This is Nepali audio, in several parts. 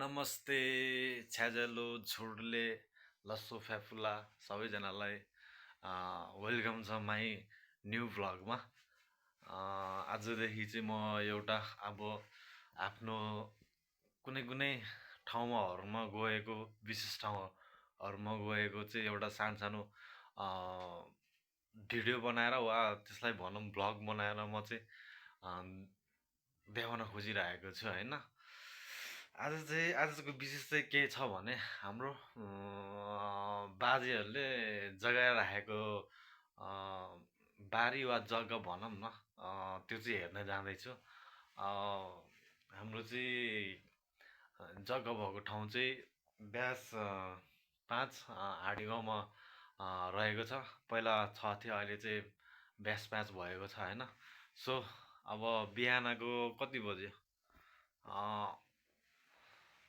नमस्ते छ्याजलो झुडले लस्सो फ्याफुला सबैजनालाई वेलकम छ माई न्यू भ्लगमा। आजदेखि चाहिँ म एउटा अब आफ्नो कुनै कुनै ठाउँमा गएको विशेष ठाउँहरूमा गएको चाहिँ एउटा सानो सानो भिडियो बनाएर वा त्यसलाई भनौँ भ्लग बनाएर म चाहिँ देखाउन खोजिरहेको छु होइन। आजको विशेष चाहिँ के छ भने हाम्रो बाजेहरूले जगाइराखेको बारी वा जग्गा भनौँ न, त्यो चाहिँ हेर्न जाँदैछु। हाम्रो चाहिँ जग्गा भएको ठाउँ चाहिँ ब्यास 5 हाडी गाउँमा रहेको छ। पहिला 6 थियो, अहिले चाहिँ ब्यास 5 भएको छ होइन। सो अब बिहानको कति बज्यो,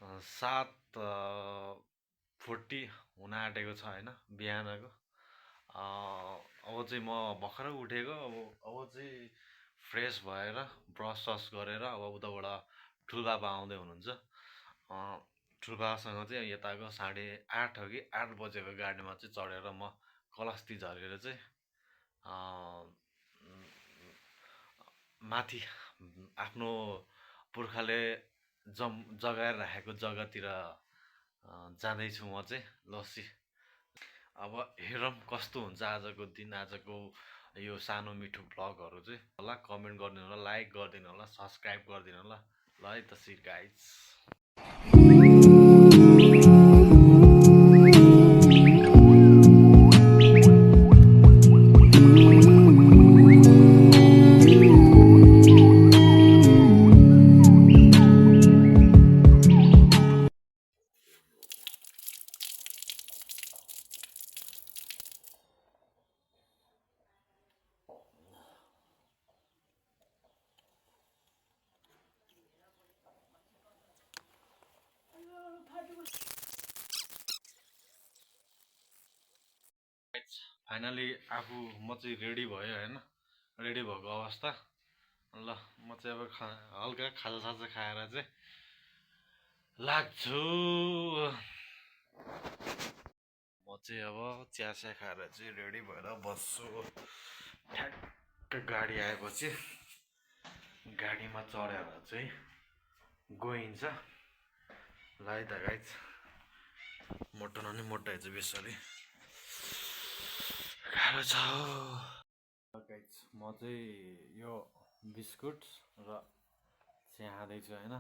7:40 हुन आँटेको छ होइन बिहानको। अब चाहिँ म भर्खरै उठेको। अब चाहिँ फ्रेस भएर ब्रस सस गरेर अब उताबाट ठुल्बाबा आउँदै हुनुहुन्छ। ठुल्बाबासँग चाहिँ यताको 8:30 हो कि 8 बजेको गाडीमा चाहिँ चढेर म कलस्ती झरेर चाहिँ माथि आफ्नो पुर्खाले जगाएर राखेको जग्गातिर जाँदैछु म चाहिँ लस्सी। अब हेरौँ कस्तो हुन्छ आजको दिन, आजको यो सानो मिठो भ्लगहरू चाहिँ। होला कमेन्ट गरिदिनु होला, लाइक गरिदिनु होला, सब्सक्राइब गरिदिनु होला। ल है त सी गाइज। फाइनली म चाहिँ रेडी भयो होइन, रेडी भएको अवस्था। ल म चाहिँ अब हल्का खाजासाजा खाएर चाहिँ लाग्छु। म चाहिँ अब चिया खाएर चाहिँ रेडी भएर बस्छु। ठ्याक्क गाडी आएपछि गाडीमा चढेर चाहिँ गइन्छ। ल है त गाइज, मोटो न मोटाइ चाहिँ बेसरी गाह्रो छ। गाइज म चाहिँ यो बिस्कुट र चिया खाँदैछु होइन।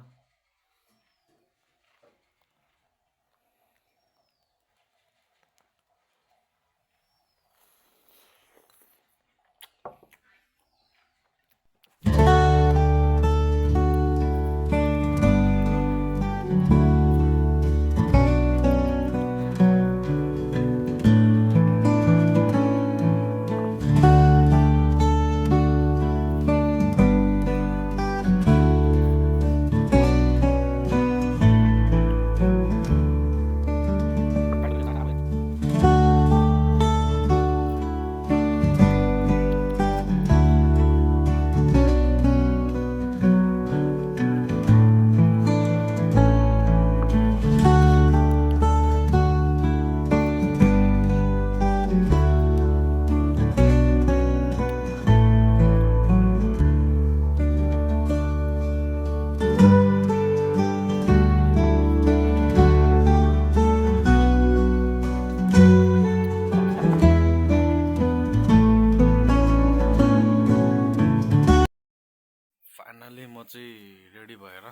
फाइनली म चाहिँ रेडी भएर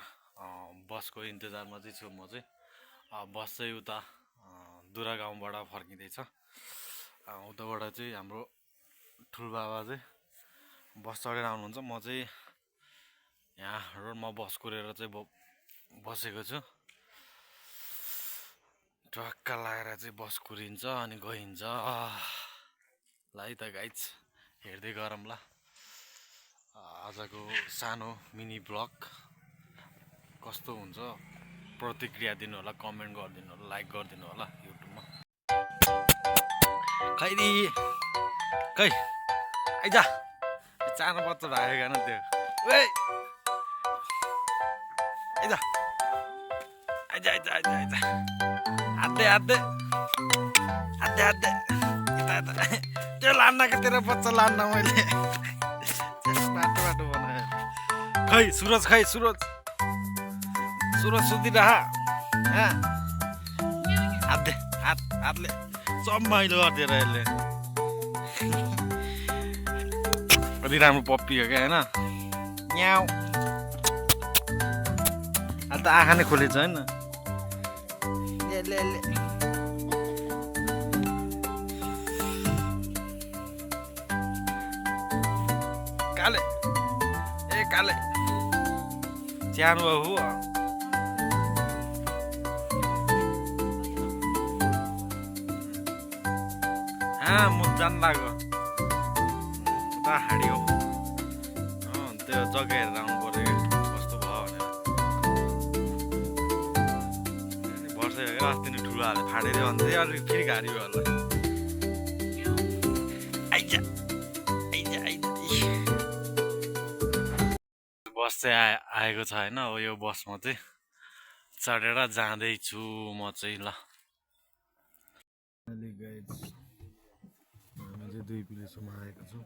बसको इन्तजारमा चाहिँ छु। म चाहिँ बस चाहिँ उता दुरा गाउँबाट फर्किँदैछ। उताबाट चाहिँ हाम्रो ठुल्बाबा चाहिँ बस चढेर आउनुहुन्छ। म चाहिँ यहाँ रोडमा बस कुरेर चाहिँ बसेको छु। ट्रक्क लगाएर चाहिँ बस कुरिन्छ अनि गइन्छ। ल है त गाइज, हेर्दै गरौँ ल आजको सानो मिनी ब्लग कस्तो हुन्छ। प्रतिक्रिया दिनु होला, कमेन्ट गरिदिनु होला, लाइक गरिदिनु होला युट्युबमा। खैरी खै आइज चानो बच्चा भागेको न त्यो। आइज आइज आइज आइज आइज हात्दे हात्दे हात्दे हात्दे यता यता त्यो लान्न कि तेरो बच्चा लान्न मैले बाटो बाटो बनायो खै सुरज सुरज सुतिरह हात्दे हातले सब मैलो गरिदिएर यसले कति राम्रो पप्पी हो क्या होइन न्याउ अहिले त आँखा नै खोलेछ होइन काले ए काले च्यानो बाबु म जान लाग्यो हाँडी हो त्यो जग्गा हेरेर आउनु पऱ्यो कस्तो भयो भनेर वर्ष अस्ति नै ठुलो हालेर फाटेर भन्दै अलिक फेरि घारी भयो होला आइज आइज आइज बस चाहिँ आएको छ होइन हो यो बसमा चाहिँ चढेर जाँदैछु म चाहिँ ल हामी चाहिँ 2 पिलेसम्म आएको छौँ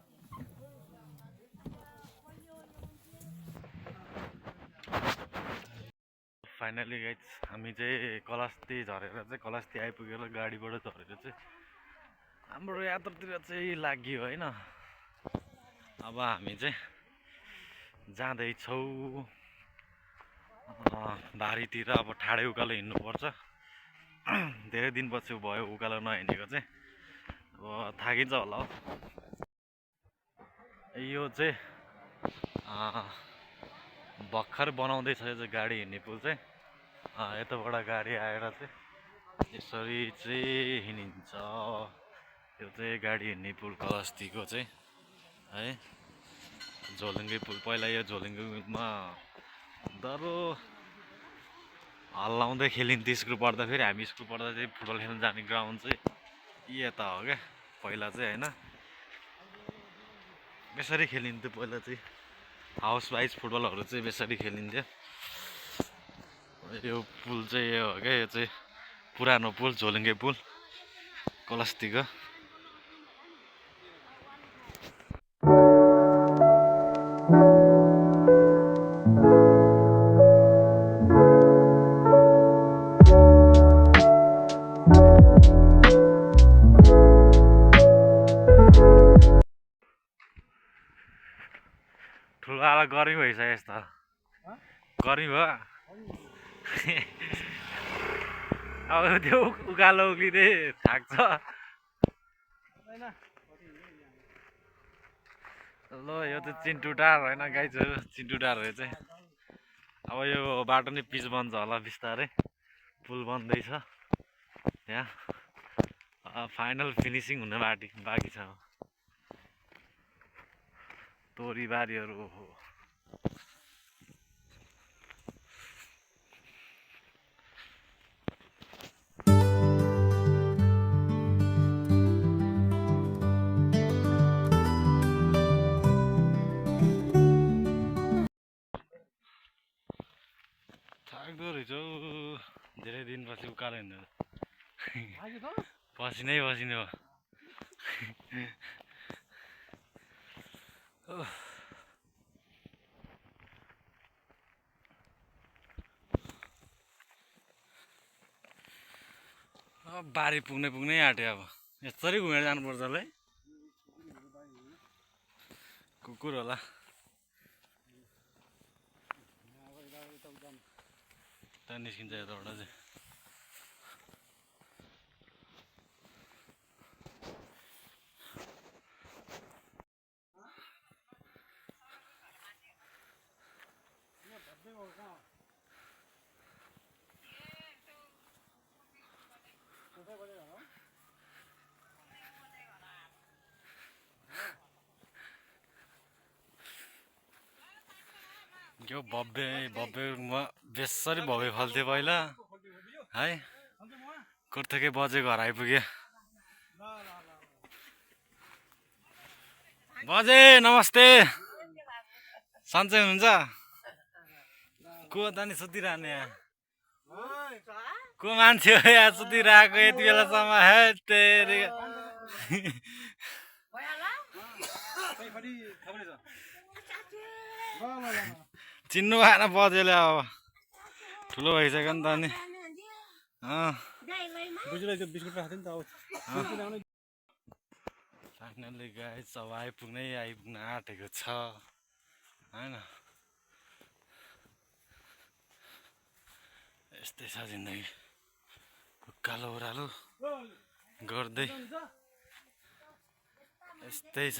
फाइनली गाइज हामी चाहिँ कलस्ती झरेर चाहिँ कलस्ती आइपुगेर गाडीबाट झरेर चाहिँ हाम्रो यात्रातिर चाहिँ लाग्यो होइन अब हामी चाहिँ जाँदैछौँ बारीतिर अब ठाडै उकालो हिँड्नुपर्छ धेरै दिनपछि भयो उकालो नहिँडेको चाहिँ अब थाकिन्छ होला हो यो चाहिँ भर्खर बनाउँदैछ यो चाहिँ गाडी हिँड्ने पुल चाहिँ यताबाट गाडी आएर चाहिँ यसरी चाहिँ हिँडिन्छ यो चाहिँ गाडी हिँड्ने पुल कलस्तीको चाहिँ है झोलुङ्गे पुल पहिला यो झोलुङ्गे पुलमा डह्रो हल्लाउँदै खेलिन्थ्यो स्कुल पढ्दा फेरि हामी स्कुल पढ्दा चाहिँ फुटबल खेल्न जाने ग्राउन्ड चाहिँ यता हो क्या पहिला चाहिँ होइन यसरी खेलिन्थ्यो पहिला चाहिँ हाउस वाइज फुटबलहरू चाहिँ यसरी खेलिन्थ्यो यो पुल चाहिँ यो हो क्या यो चाहिँ पुरानो पुल झोलुङ्गे पुल कलस्तीको ठुलो आला गर्मी भइसक्यो यस्तो गर्मी भयो अब त्यो उकालो उक्लिँदै थाक्छ ल यो त चिन्टु डाँड होइन गाइजहरू चिन्टु डाँडहरू चाहिँ अब यो बाटो नै पिच बन्छ होला बिस्तारै पुल बन्दैछ यहाँ फाइनल फिनिसिङ हुन बाँकी छ तोरीबारीहरू हो थाक्दो रहेछ धेरै दिनपछि उकालो हिँड्नु पसिनै पसिने हो बारी पुग्नै आँट्यो अब यसरी घुमेर जानुपर्छ होला है कुकुर होला त्यहाँ निस्किन्छ यताबाट चाहिँ यो भव्यमा बेसरी भव्य फल्थ्यो पहिला है कुर्थेकै बजे घर आइपुग्यो बजे नमस्ते सन्चै हुनुहुन्छ को त नि सुतिरहने को मान्छे हो यहाँ सुतिरहेको यति बेलासम्म हे तेरे चिन्नु भएन बजेले अब ठुलो भइसक्यो नि त अनि फाइनल्ली गाइस अब आइपुग्न आँटेको छ होइन यस्तै छ जिन्दगी उकालो ओह्रालो गर्दै यस्तै छ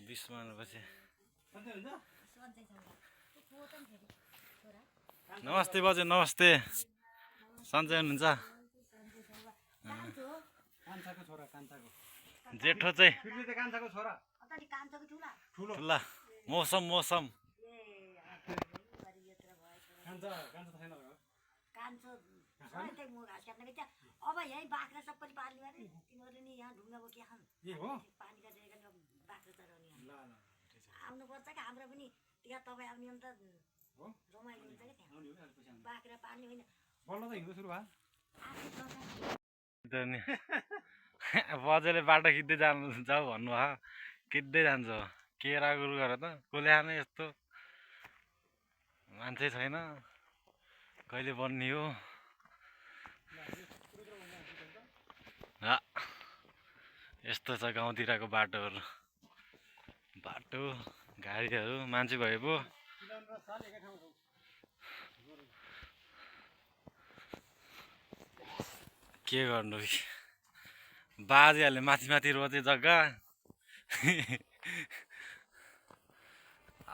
20 महिनापछि नमस्ते बजे नमस्ते सन्चै हुनुहुन्छ जेठो चाहिँ ठुला मौसम अब यही बाख्रा सबै पाल्ने अरे तिमीहरूले नि यहाँ ढुङ्गा बोकिया खानु पानीका जग्गा बाख्रा चराउने आउनुपर्छ कि हाम्रो पनि त्यहाँ तपाईँ आउने अन्त रमाइलो हुन्छ क्या त्यहाँ बाख्रा पाल्ने होइन बजेले बाटो खिच्दै जाऊ भन्नुभयो खिच्दै जान्छ केरा गुरु गरेर त कोल्याने यस्तो मान्छे छैन कहिले बन्ने हो यस्तो छ गाउँतिरको बाटोहरू गाडीहरू मान्छे भए पो के गर्नु बाजेहरूले माथि रोजे जग्गा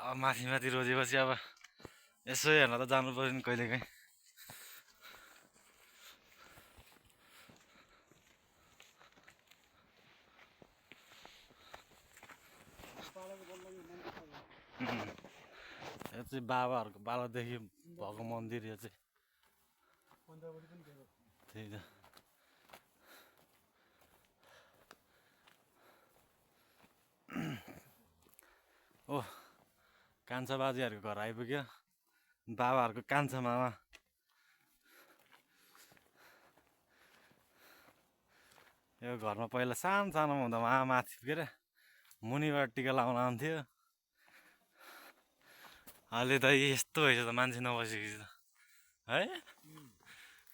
अब माथि रोजेपछि अब यसो हेर्न त जानु पर्यो नि कहिलेकाहीँ यो चाहिँ बाबाहरूको पालादेखि भएको मन्दिर यो चाहिँ त्यही त ओ कान्छा बाजेहरूको घर आइपुग्यो बाबाहरूको कान्छा मामा यो घरमा पहिला सानो हुँदा माथि के अरे मुनिबाट टिका लाउन आउँथ्यो अहिले त यस्तो भएछ त मान्छे नबसेको त है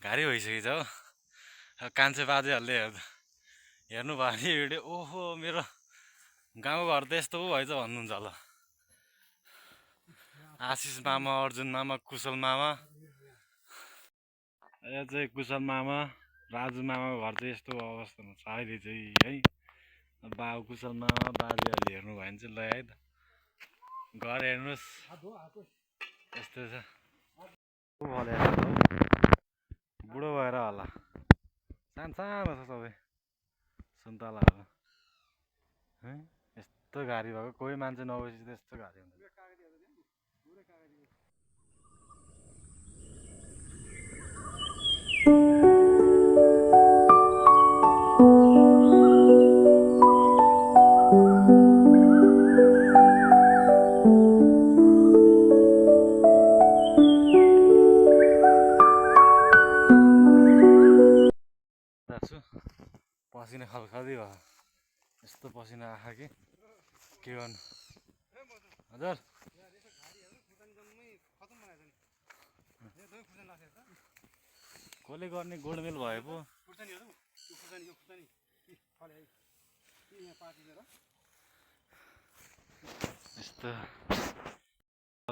गाह्रै भइसकेछ हो कान्छे बाजेहरूले हेर्नु भयो भने भिडियो ओहो मेरो गाउँको घर त यस्तो पो भएछ भन्नुहुन्छ होला आशिष मामा अर्जुन मामा कुशल मामा यो चाहिँ कुशल मामा राजु मामाको घर चाहिँ यस्तो अवस्थामा छ अहिले चाहिँ है बाबु कुशल मामा बाजेहरूले हेर्नु भयो भने चाहिँ ल है त घर हेर्नुहोस् यस्तो छ बुढो भएर होला सानो छ सबै सुन्तलाहरू है यस्तो गाडी भएको कोही मान्छे नबसेपछि त्यस्तो गाडी हुन्छ पसिना खल्खदै भयो यस्तो पसिना आँखा के गर्नु हजुर कसले गर्ने गोडमेल भयो पो यस्तो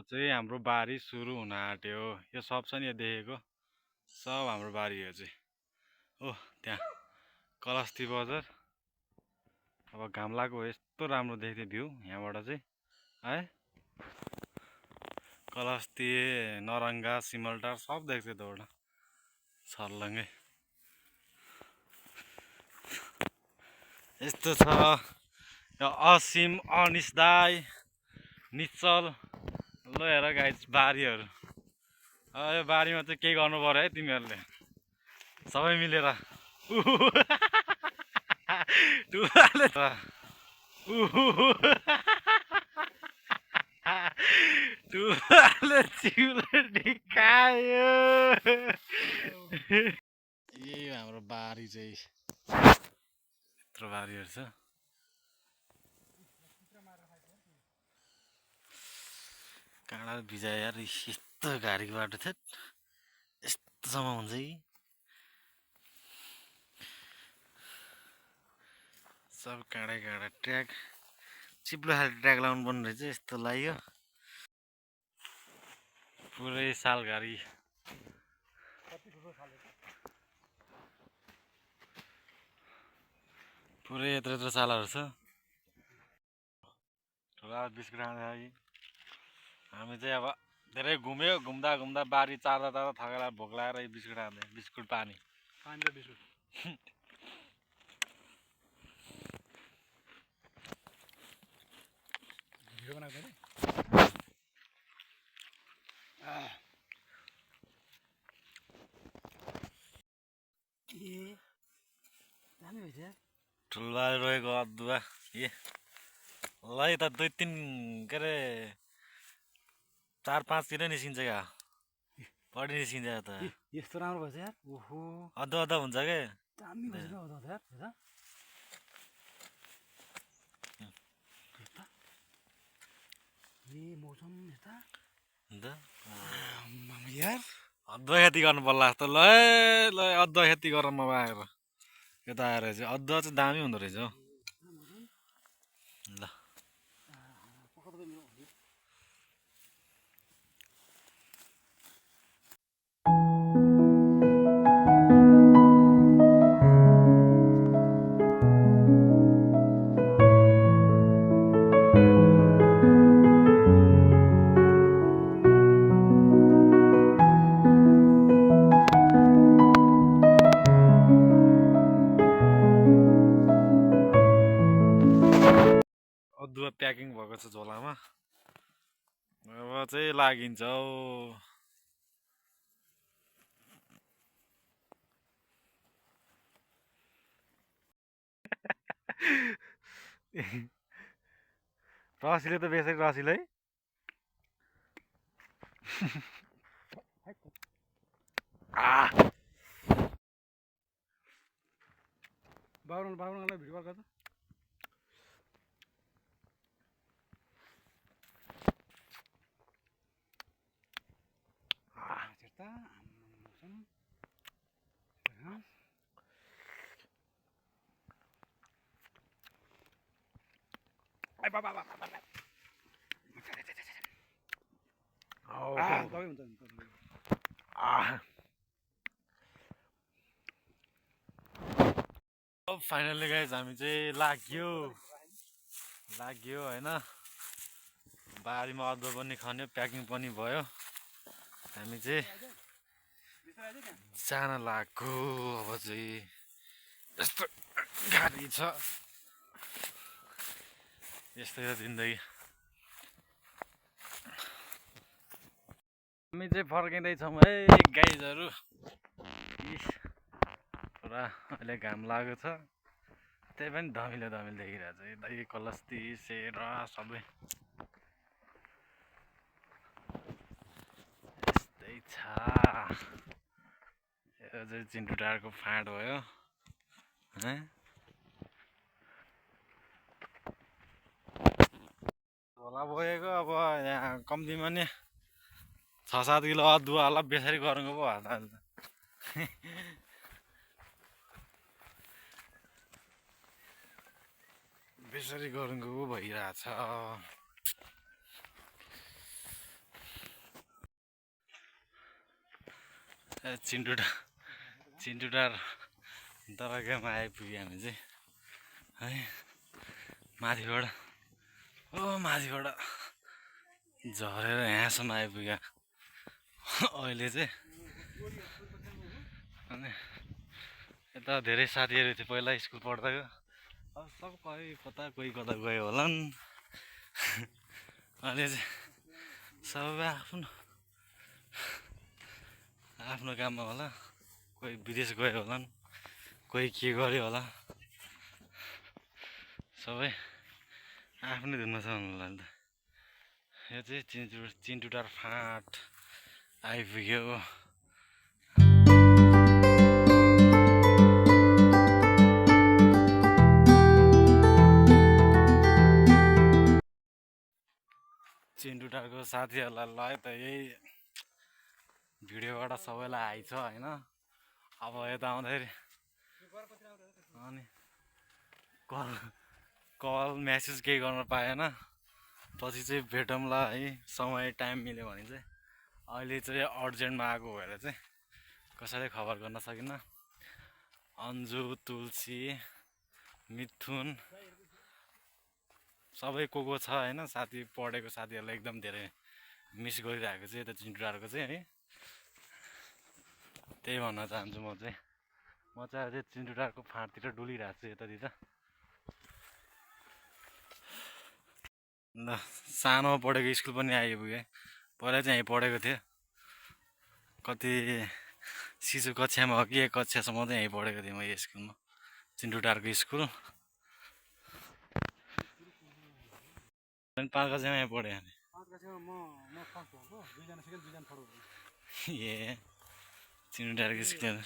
चाहिँ हाम्रो बारी सुरु हुन आँट्यो यो सब छ नि यो देखेको सब हाम्रो बारी हो चाहिँ ओ त्यहाँ कलस्ती बजार अब घाम लागेको यस्तो राम्रो देख्थ्यो भ्यू यहाँबाट चाहिँ है कलस्ती नरङ्गा सिमलटार सब देख्थ्यो त्यहाँबाट छर्लङ्गै यस्तो छ यो असिम अनिस दाई निश्चल ल हेर गाइस बारीहरू यो बारीमा चाहिँ केही गर्नु पर्यो है तिमीहरूले सबै मिलेर टुवाले चिउले ढिकायो ए हाम्रो बारी चाहिँ यत्रो बारीहरू छ काँडा भिजायो यार यस्तो घारीको बाटो थियो यस्तोसम्म हुन्छ कि सब काँडै काँडा ट्र्याक चिप्लो खाले ट्र्याक लाउनु पर्ने रहेछ यस्तो लाग्यो पुरै सालघारी पुरै यत्रो यत्रो सालहरू छ ठुला बिस्कुट खाँदा हामी चाहिँ अब धेरै घुम्यो घुम्दा घुम्दा बारी चार्दा चार्दा थकेर भोक लागेर बिस्कुट खाँदै बिस्कुट पानी र बिस्कुट भिडियो बनाएको थिएँ ए दामी भएछ यार ठुला रहेको अदुवा ए ल त 2-3 के अरे 4-5 तिर निस्किन्छ क्या बढी निस्किन्छ त यस्तो राम्रो भएछ यार ओहो अदुवा अदुवा हुन्छ के दामी भएछ यार हेर ए मौसम यता अन्त यार अदुवा खेती गर्नु पर्ला जस्तो ल ल अदुवा खेती गर म आएर यता आएर चाहिँ अदुवा चाहिँ दामी हुँदो रहेछ हौ ल अदुवा प्याकिङ भएको छ झोलामा अब चाहिँ लागिन्छ हौ रसीले त बेसरी रसीले बाबुलाई भिडियो कल गर्छ फाइनली गाइज हामी चाहिँ लाग्यो होइन बारीमा अदुवा पनि खन्यो प्याकिङ पनि भयो हामी चाहिँ जान लाग्यो अब चाहिँ यस्तो गाडी छ यस्तै हो जिन्दगी हामी चाहिँ फर्किँदैछौँ है गाइजहरू पुरा अहिले घाम लागेको छ त्यही पनि धमिलो धमिलो देखिरहेको छ दही कलस्ती सेर सबै यस्तै छ यो चाहिँ चिन्टु टारको फाँट भयो होला गएको अब यहाँ कम्तीमा नि 6-7 किलो अदुवा होला बेसरी गर्नुको पो हाल्दा बेसरी गर्नुको पो भइरहेछ चिन्टुटार दबाईमा आइपुग्यो हामी चाहिँ है माथिबाट माथिबाट झरेर यहाँसम्म आइपुग्यो अहिले चाहिँ अनि यता धेरै साथीहरू थियो पहिला स्कुल पढ्दाको अब सब कोही कता गयो होला नि अहिले चाहिँ सबै आफ्नो काममा होला कोही विदेश गयो होला नि कोही के गर्यो होला सबै आफ्नै धुनमा छ होला नि त यो चाहिँ चिन्टुटार फाँट आइपुग्यो। चिन्टुटारको साथीहरूलाई ल त यही भिडियोबाट सबैलाई आइछ होइन। अब यता आउँदाखेरि अनि कल म्यासेज केही गर्न पाएन। पछि चाहिँ भेटौँला है, समय टाइम मिल्यो भने चाहिँ। अहिले चाहिँ अर्जेन्टमा आएको भएर चाहिँ कसैले खबर गर्न सकिनँ। अन्जु, तुलसी, मिथुन सबै को छ होइन, साथी पढेको साथीहरूलाई एकदम धेरै मिस गरिरहेको चाहिँ यता चिन्टुटारको चाहिँ है। त्यही भन्न चाहन्छु म चाहिँ अहिले चिन्टुटारको फाँटतिर डुलिरहेको छु यतातिर। ल सानोमा पढेको स्कुल पनि आइपुगेँ। पहिला चाहिँ यहीँ पढेको थिएँ, कति शिशु कक्षामा हो कि 1 कक्षासम्म चाहिँ यहीँ पढेको थिएँ म यो स्कुलमा, चिन्टुटारको स्कुल। 5 कक्षामा यहीँ पढेँ। ए चिन्टुटारको स्कुल।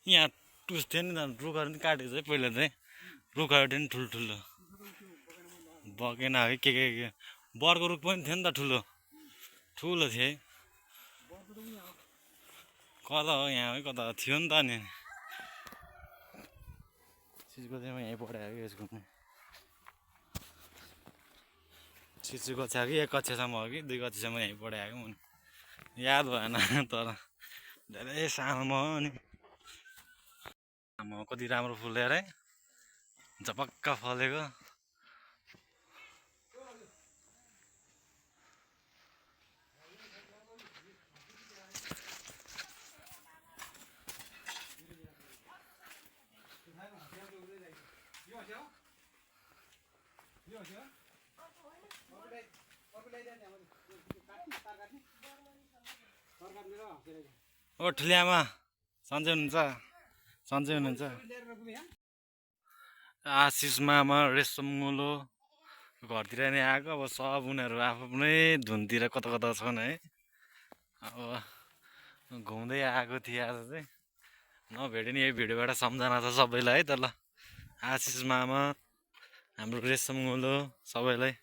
यहाँ टुस थियो नि त, रुखहरू पनि काटेको छ है पहिला चाहिँ। रुखहरू थियो नि ठुल्ठुलो, बगेन है के बरको रुख पनि थियो नि त, ठुलो ठुलो थियो है। कता हो यहाँ है, कता थियो नि त। अनि चिजको चाहिँ म यहीँ पढाएको कि स्कुलमा। शिशु कक्षा कि 1 कक्षासम्म हो कि 2 कक्षासम्म यहीँ पढाएको म, याद भएन तर धेरै सानोमा हो। अनि आमा कति राम्रो फुल्यो अरे, झपक्क फलेको। ओ ठुलिआमा सन्चै हुनुहुन्छ? सन्चै हुनुहुन्छ? आशिष मामा, रेशम मुलो घरतिर नै आएको। अब सब उनीहरू आफ्नै धुनतिर कता कता छन् है। अब घुम्दै आएको थिएँ आज चाहिँ, नभेटे नि यही भिडियोबाट सम्झना छ सबैलाई है त। ल आशिष मामा, हाम्रो रेशम मुलो सबैलाई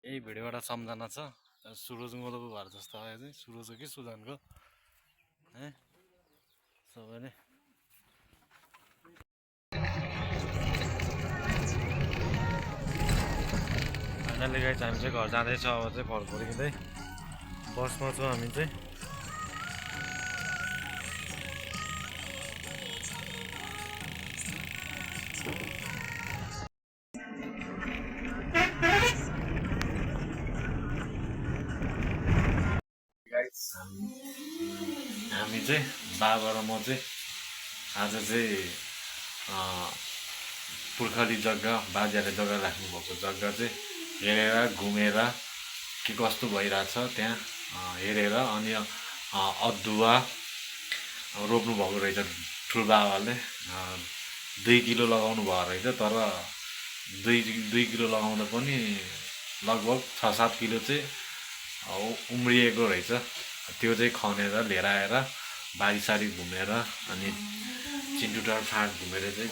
यही भिडियोबाट सम्झना छ। सुरज मुलोको घर जस्तो आयो चाहिँ, सुरज हो कि सुजनको है सबैले। फाइनली गाइस हामी चाहिँ घर जाँदैछौँ। अब चाहिँ फर्किँदै बसमा छौँ हामी चाहिँ। हामी चाहिँ बाबा र म चाहिँ आज चाहिँ पुर्खाली जग्गा, बाजेले जग्गा राख्नुभएको जग्गा चाहिँ हेरेर घुमेर के कस्तो भइरहेछ त्यहाँ हेरेर, अनि अदुवा रोप्नुभएको रहेछ ठुलबाबाले। 2 किलो लगाउनु भएको रहेछ, तर 2 किलो लगाउँदा पनि लगभग 6-7 किलो चाहिँ उम्रिएको रहेछ। त्यो चाहिँ खनेर लिएर आएर बारीसारी घुमेर अनि चिन्टुटार फाँट घुमेर चाहिँ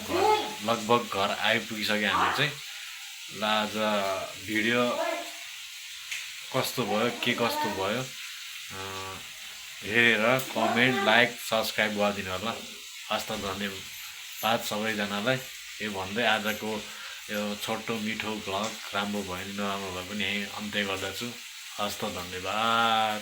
लगभग घर आइपुगिसक्यो हामी चाहिँ। ल आज भिडियो कस्तो भयो, के कस्तो भयो हेरेर कमेन्ट, लाइक, सब्सक्राइब गरिदिनु होला। हस्त धन्यवाद सबैजनालाई। यो भन्दै आजको यो छोटो मिठो भ्लग राम्रो भयो नि नराम्रो भए पनि यहीँ अन्त्य गर्दछु। हस्त धन्यवाद।